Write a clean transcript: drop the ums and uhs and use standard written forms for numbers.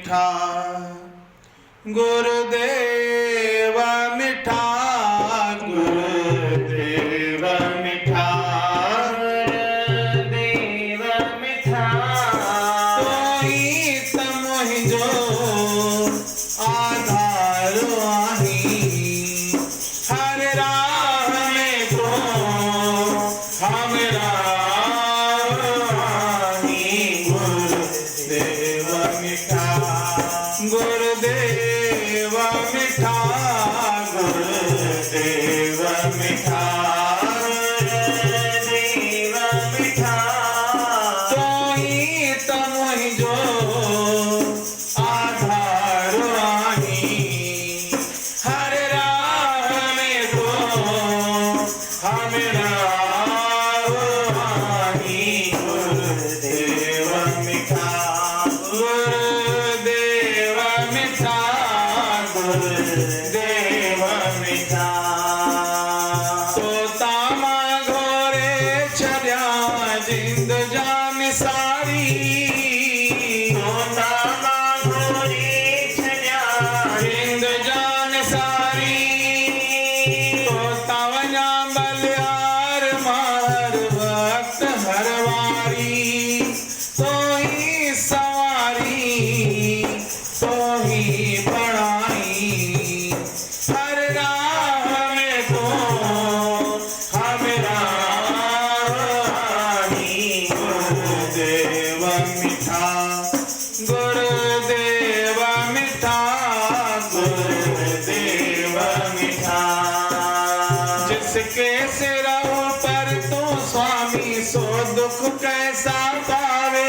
मिठा गुरुदेव मिठा गुरुदेव मिठा गुरुदेव मिठा तोही त मुंहिंजो आधार आही हर राह में तो हमरा आही गुरुदेव मिठा गुरुदेव मिठा गुरुदेव मिठा गुरुदेव मिठा तोही त मुंहिंजो आधार आही हर राह में तो हमरा आही गुरुदेव मिठा गुरुदेव मिठा गुरुदेव मिठा तोता मां घोरे छॾिया जिंद जान सारी तोता मां घोरे छॾिया जिंद जान सारी तोता वञा बलियार मार वक्त हर वारी तोही सवारी तोही पढ़ाई हर राह में तो हमरा आही गुरुदेव मिठा गुरुदेव मिठा गुरुदेव मिठा जिसके सिर पर तू स्वामी सो दुख कैसा पावे